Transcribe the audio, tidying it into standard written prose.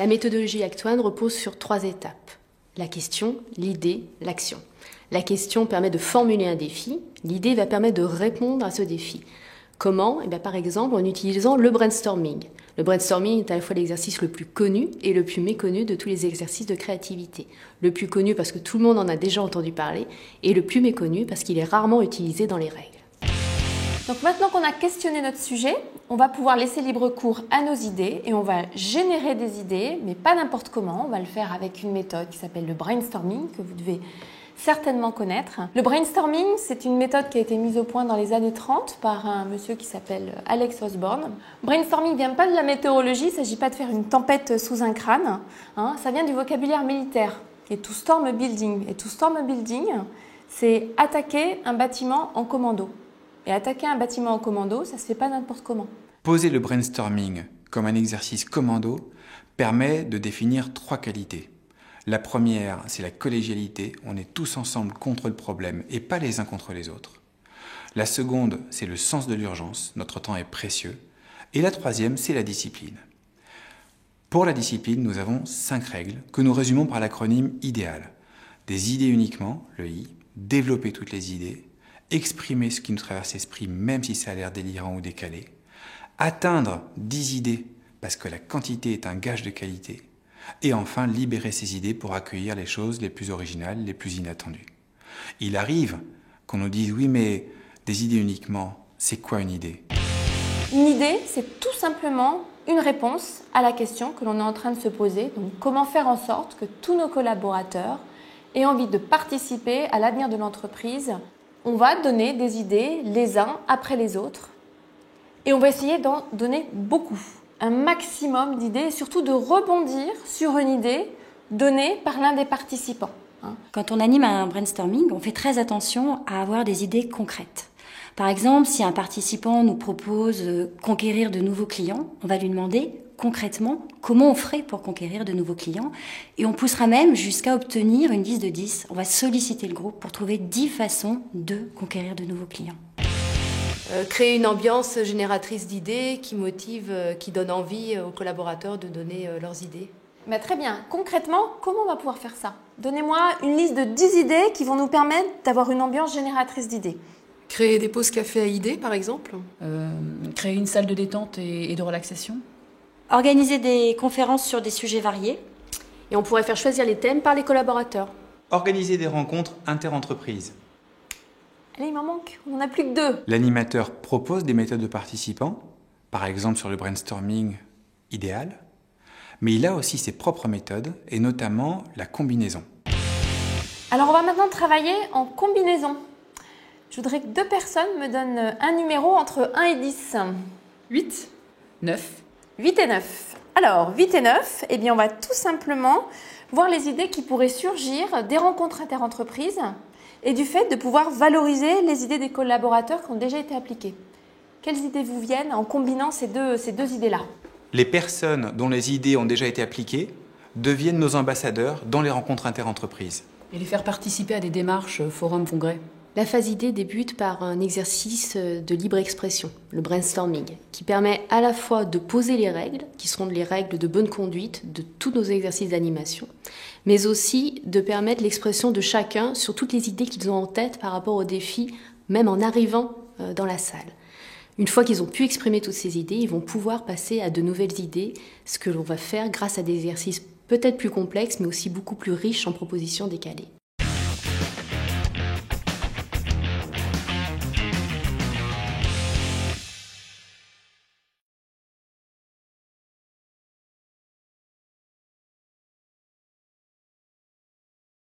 La méthodologie Act One repose sur 3 étapes. La question, l'idée, l'action. La question permet de formuler un défi, l'idée va permettre de répondre à ce défi. Comment ? Par exemple, en utilisant le brainstorming. Le brainstorming est à la fois l'exercice le plus connu et le plus méconnu de tous les exercices de créativité. Le plus connu parce que tout le monde en a déjà entendu parler, et le plus méconnu parce qu'il est rarement utilisé dans les règles. Donc maintenant qu'on a questionné notre sujet, on va pouvoir laisser libre cours à nos idées et on va générer des idées, mais pas n'importe comment. On va le faire avec une méthode qui s'appelle le brainstorming, que vous devez certainement connaître. Le brainstorming, c'est une méthode qui a été mise au point dans les années 30 par un monsieur qui s'appelle Alex Osborne. Brainstorming ne vient pas de la météorologie, il ne s'agit pas de faire une tempête sous un crâne. Ça vient du vocabulaire militaire, qui est to storm a building. Et to storm a building, c'est attaquer un bâtiment en commando. Et attaquer un bâtiment en commando, ça ne se fait pas n'importe comment. Poser le brainstorming comme un exercice commando permet de définir 3 qualités. La première, c'est la collégialité. On est tous ensemble contre le problème et pas les uns contre les autres. La seconde, c'est le sens de l'urgence. Notre temps est précieux. Et la troisième, c'est la discipline. Pour la discipline, nous avons 5 règles que nous résumons par l'acronyme IDEAL. Des idées uniquement, le I, développer toutes les idées, exprimer ce qui nous traverse l'esprit même si ça a l'air délirant ou décalé, atteindre 10 idées parce que la quantité est un gage de qualité, et enfin libérer ses idées pour accueillir les choses les plus originales, les plus inattendues. Il arrive qu'on nous dise « oui mais des idées uniquement, c'est quoi une idée ?» Une idée, c'est tout simplement une réponse à la question que l'on est en train de se poser. Donc comment faire en sorte que tous nos collaborateurs aient envie de participer à l'avenir de l'entreprise. On va donner des idées les uns après les autres et on va essayer d'en donner beaucoup, un maximum d'idées et surtout de rebondir sur une idée donnée par l'un des participants. Quand on anime un brainstorming, on fait très attention à avoir des idées concrètes. Par exemple, si un participant nous propose de conquérir de nouveaux clients, on va lui demander concrètement comment on ferait pour conquérir de nouveaux clients et on poussera même jusqu'à obtenir une liste de 10. On va solliciter le groupe pour trouver 10 façons de conquérir de nouveaux clients. Créer une ambiance génératrice d'idées qui motive, qui donne envie aux collaborateurs de donner leurs idées. Très bien. Concrètement, comment on va pouvoir faire ça ? Donnez-moi une liste de 10 idées qui vont nous permettre d'avoir une ambiance génératrice d'idées. Créer des pauses café à idées, par exemple. Créer une salle de détente et de relaxation. Organiser des conférences sur des sujets variés. Et on pourrait faire choisir les thèmes par les collaborateurs. Organiser des rencontres interentreprises. Allez, il m'en manque. On n'en a plus que 2. L'animateur propose des méthodes de participants, par exemple sur le brainstorming idéal, mais il a aussi ses propres méthodes, et notamment la combinaison. Alors on va maintenant travailler en combinaison. Je voudrais que 2 personnes me donnent un numéro entre 1 et 10. 8, 9. 8 et 9. Alors, 8 et 9, on va tout simplement voir les idées qui pourraient surgir des rencontres interentreprises et du fait de pouvoir valoriser les idées des collaborateurs qui ont déjà été appliquées. Quelles idées vous viennent en combinant ces deux idées-là ? Les personnes dont les idées ont déjà été appliquées deviennent nos ambassadeurs dans les rencontres interentreprises. Et les faire participer à des démarches, forums, congrès. La phase idée débute par un exercice de libre expression, le brainstorming, qui permet à la fois de poser les règles, qui seront les règles de bonne conduite de tous nos exercices d'animation, mais aussi de permettre l'expression de chacun sur toutes les idées qu'ils ont en tête par rapport aux défis, même en arrivant dans la salle. Une fois qu'ils ont pu exprimer toutes ces idées, ils vont pouvoir passer à de nouvelles idées, ce que l'on va faire grâce à des exercices peut-être plus complexes, mais aussi beaucoup plus riches en propositions décalées.